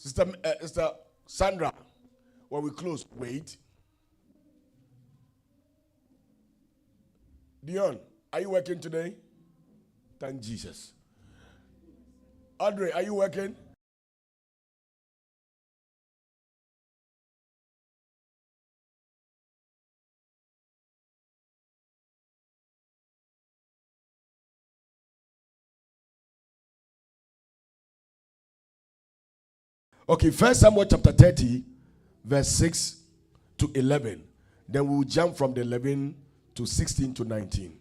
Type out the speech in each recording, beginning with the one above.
Sister Sandra, when we close, wait. Dion, are you working today? Thank Jesus. Audrey, are you working? Okay, First Samuel chapter 30, verse 6 to 11. Then we'll jump from the 11 to 16 to 19.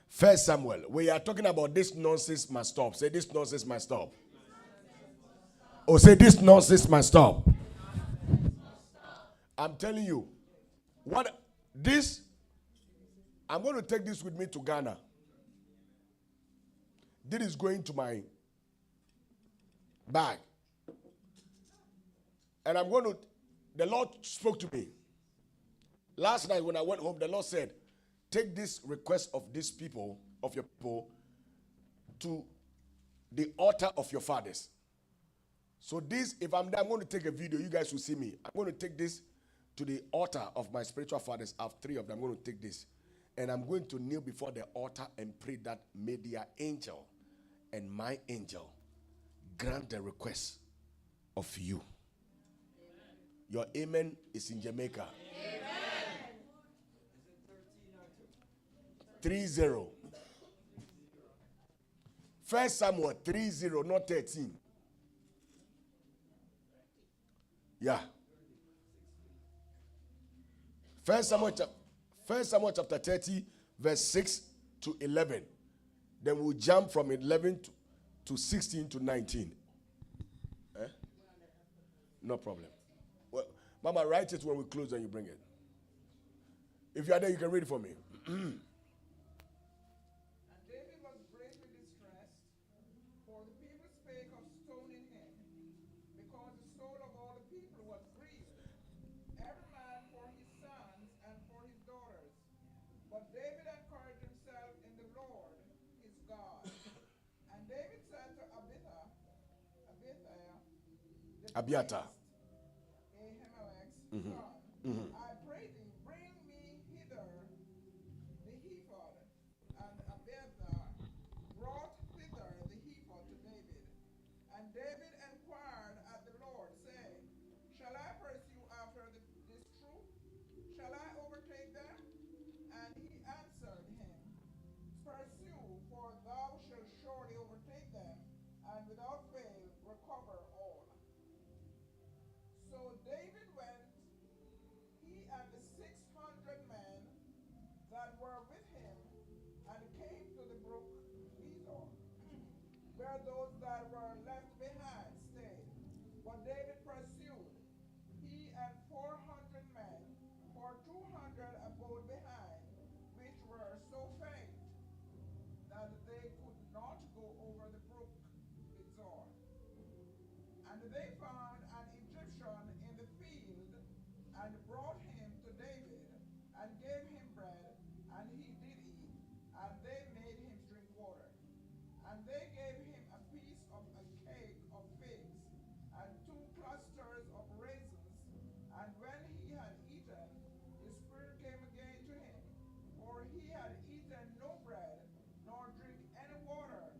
First Samuel, we are talking about this nonsense must stop. Say this nonsense must stop. Or say this nonsense must stop. I'm telling you, what this, I'm going to take this with me to Ghana. This is going to my bag. And I'm going to, the Lord spoke to me. Last night when I went home, the Lord said, take this request of these people, of your people, to the altar of your fathers. So this, if I'm there, I'm going to take a video. You guys will see me. I'm going to take this to the altar of my spiritual fathers. I have 3 of them. I'm going to take this. And I'm going to kneel before the altar and pray that may their angel and my angel grant the request of you. Amen. Your amen is in Jamaica. Amen. 3-0. First Samuel 3-0, not 13. Yeah. First Samuel chapter 30, verse 6 to 11. Then we'll jump from 11 to 16 to 19. Eh? No problem. Well, Mama, write it when we close and you bring it. If you are there, you can read it for me. Abiathar. I pray thee, bring me hither the ephod. And Abiathar brought thither the ephod to David. And David inquired at the Lord, saying, shall I pursue after this troop? Shall I overtake them? And he answered him, pursue, for thou shalt surely overtake them, and without fail recover all. So David went, he and the 600 men that were with him, and came to the brook Bezor, where those that were left behind stayed. But David pursued, he and 400 men, for 200 abode behind, which were so faint that they could not go over the brook Bezor. And they found an Egyptian in the field, and brought him to David, and gave him bread, and he did eat, and they made him drink water. And they gave him a piece of a cake of figs, and 2 clusters of raisins. And when he had eaten, his spirit came again to him, for he had eaten no bread, nor drink any water,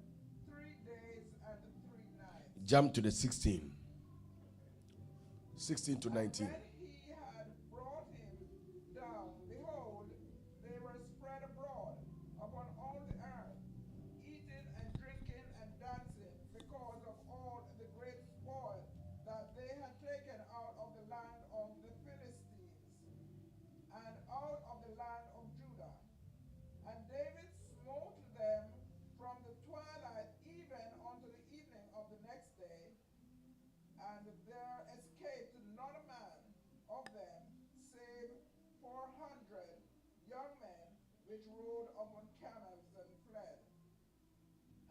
3 days and 3 nights. Jump to the 16. 16 to 19. And when he had brought him down, behold, they were spread abroad upon all the earth, eating and drinking and dancing, because of all the great spoil that they had taken out of the land of the Philistines, and out of the land of Judah. And David smote them from the twilight even unto the evening of the next day, and there escaped not a man of them, save 400 young men, which rode upon camels and fled.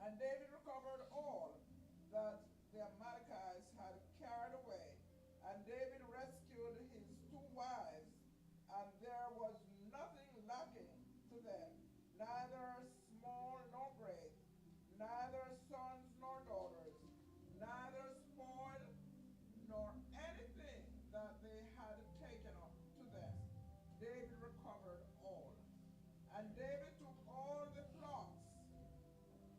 And David recovered all that the Amalekites had carried away. And David rescued his 2 wives, and there was nothing lacking to them, neither small nor great, neither sons nor daughters. neither spoil nor anything that they had taken up to them. David recovered all. And David took all the flocks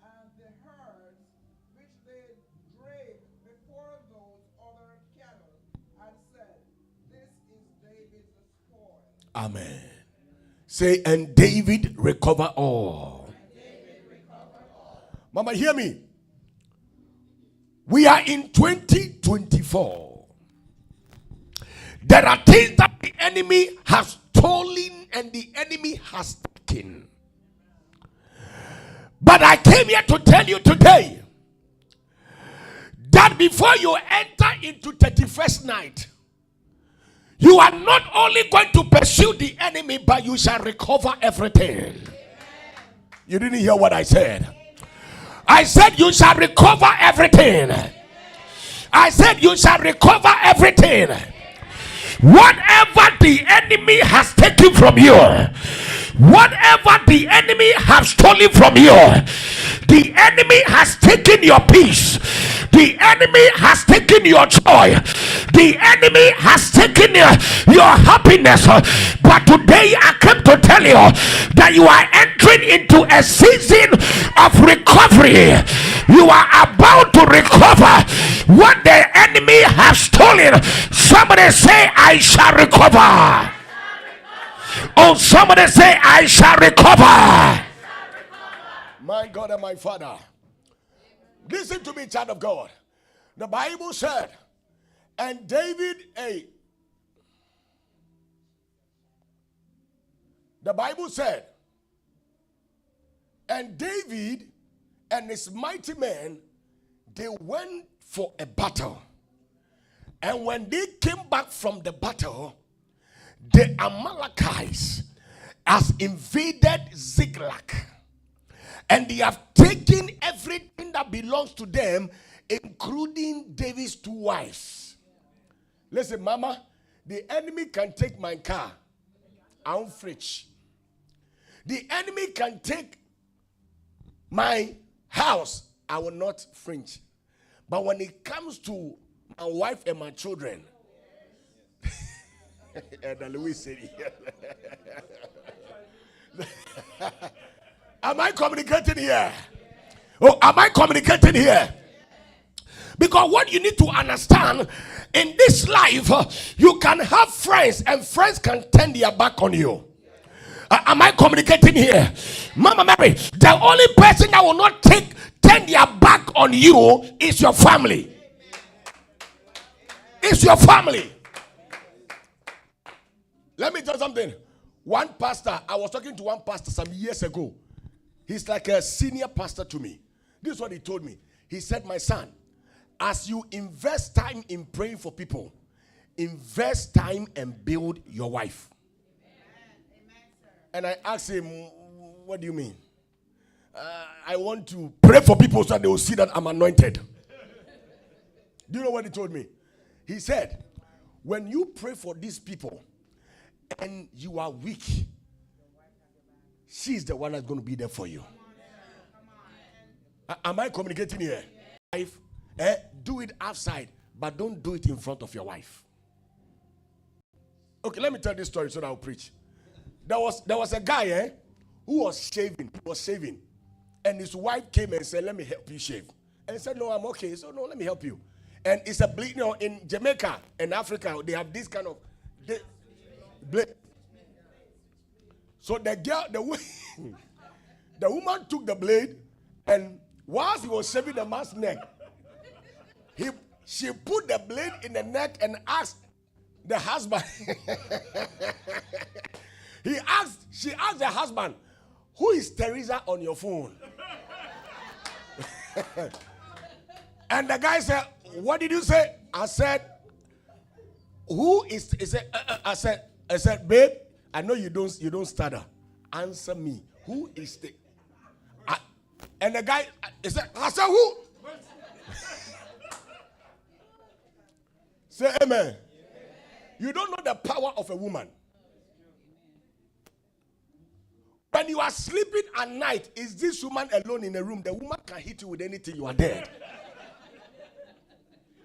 and the herds which they drave before those other cattle, and said, This is David's spoil. Amen. Say, and David recover all. Mama, hear me. We are in 2024. There are things that the enemy has stolen and the enemy has taken. But I came here to tell you today that before you enter into 31st night, you are not only going to pursue the enemy, but you shall recover everything. Amen. You didn't hear what I said. Amen. I said you shall recover everything. Amen. I said you shall recover everything. Amen. Whatever the enemy has taken from you, whatever the enemy has stolen from you, the enemy has taken your peace, the enemy has taken your joy, the enemy has taken your happiness. But today I come to tell you that you are entering into a season of recovery. You are about to recover what the enemy has stolen. Somebody say, I shall recover. Oh, somebody say, I shall recover. My God and my Father. Listen to me, child of God. The Bible said, and David, the Bible said, and David and his mighty men, they went for a battle. And when they came back from the battle, the Amalekites has invaded Ziklag. And they have taken everything that belongs to them, including David's 2 wives. Listen, Mama, the enemy can take my car. I'm rich. The enemy can take my house. I will not fringe. But when it comes to my wife and my children, and Louis said, am I communicating here? Oh, am I communicating here? Because what you need to understand in this life, you can have friends and friends can turn their back on you. Am I communicating here? Mama Mary, the only person that will not turn their back on you is your family. It's your family. Let me tell you something. One pastor, I was talking to one pastor some years ago. He's like a senior pastor to me. This is what he told me. He said, my son, as you invest time in praying for people, invest time and build your wife. Amen, and I asked him, what do you mean? I want to pray for people so that they will see that I'm anointed. Do you know what he told me? He said, when you pray for these people and you are weak, she's the one that's going to be there for you. Am I communicating here? Wife, do it outside, but don't do it in front of your wife. Okay, let me tell this story so that I'll preach. There was a guy who was shaving. He was shaving. And his wife came and said, let me help you shave. And he said, no, I'm okay. So, no, let me help you. And it's a bleed, in Jamaica and Africa, they have this kind of blade. So the woman took the blade, and whilst he was shaving the man's neck, she put the blade in the neck and asked the husband. She asked the husband, who is Teresa on your phone? And the guy said, what did you say? I said, who is? He said, I said, babe, I know you don't stutter. Answer me. Who is the? And the guy, he said, I said, who? Say amen. You don't know the power of a woman. When you are sleeping at night, is this woman alone in a room? The woman can hit you with anything, you are dead.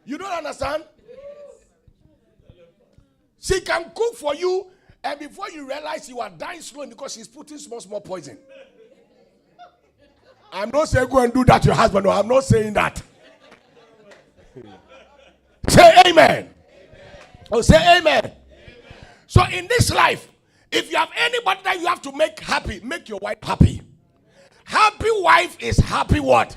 You don't understand? She can cook for you, and before you realize you are dying slowly because she's putting small poison. I'm not saying go and do that to your husband. No, I'm not saying that. Say amen. Oh, say amen. Amen. So in this life, if you have anybody that you have to make happy, make your wife happy. Happy wife is happy what?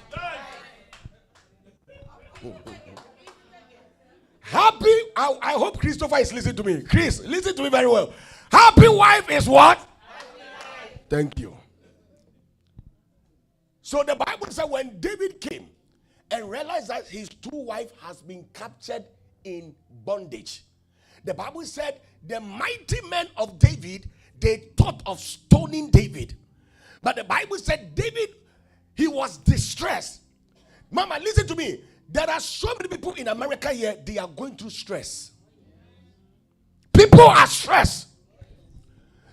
Happy, I hope Christopher is listening to me. Chris, listen to me very well. Happy wife is what? Thank you. So the Bible said when David came and realized that his true wife has been captured in bondage, the Bible said the mighty men of David, they thought of stoning David. But the Bible said David, he was distressed. Mama, listen to me. There are so many people in America here, they are going through stress. People are stressed.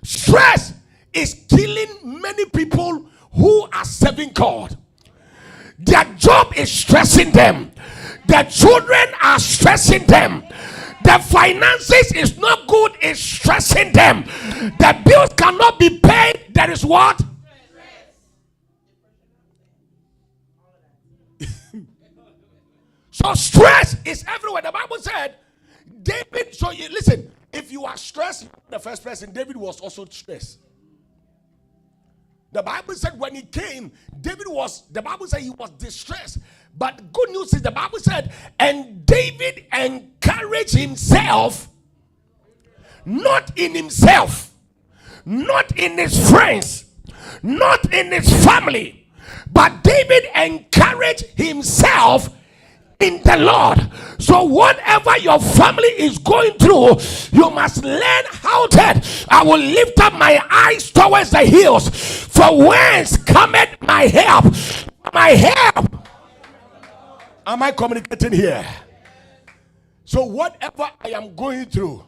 Stress is killing many people who are serving God. Their job is stressing them. Their children are stressing them. The finances is not good, it's stressing them. The bills cannot be paid. There is what? So stress is everywhere. The Bible said, David, so you, listen, if you are stressed, the first person, David was also stressed. The Bible said when he came, the Bible said he was distressed. But good news is the Bible said, and David encouraged himself, not in himself, not in his friends, not in his family, but David encouraged himself in the Lord. So whatever your family is going through, you must learn how to, I will lift up my eyes towards the hills, for whence cometh my help? My help. Am I communicating here? So whatever I am going through,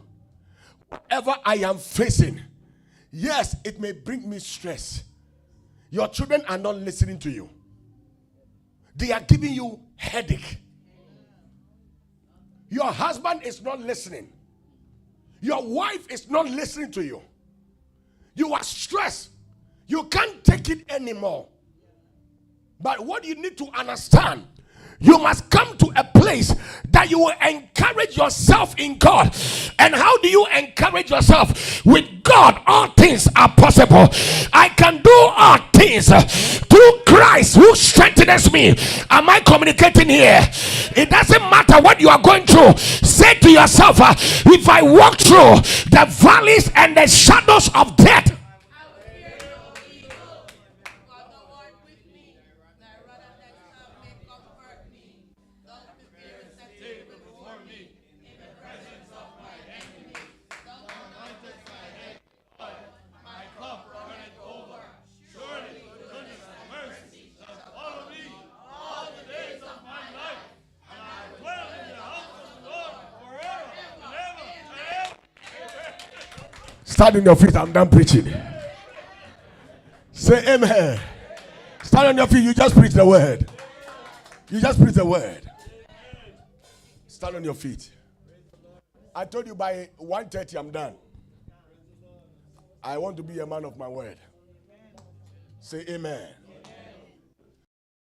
whatever I am facing, yes, it may bring me stress. Your children are not listening to you. They are giving you headache. Your husband is not listening. Your wife is not listening to you. You are stressed. You can't take it anymore. But what you need to understand, you must come to a place that you will encourage yourself in God. And how do you encourage yourself? With God, all things are possible. I can do all things through Christ who strengthens me. Am I communicating here? It doesn't matter what you are going through. Say to yourself, if I walk through the valleys and the shadows of death, stand on your feet. I'm done preaching. Say amen. Stand on your feet. You just preach the word. You just preach the word. Stand on your feet. I told you by 1:30 I'm done. I want to be a man of my word. Say amen.